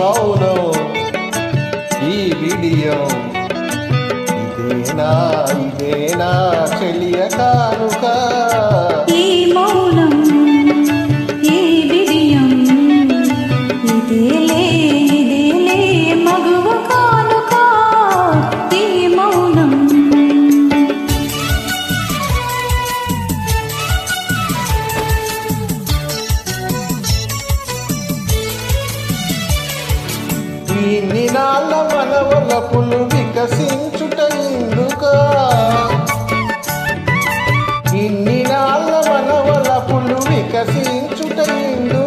మౌనం ఈ విడియం ఇదేనా చెలియ కానుక ఈ మౌనం ఈ విడియం ఇదేలే మగువ కానుక ఈ మౌనం ఇన్ని నాళ్ళ మనవలపులు వికసించుట ఇందుకా ఇన్ని నాళ్ళ మనవలపులు వికసించుట ఇందుకా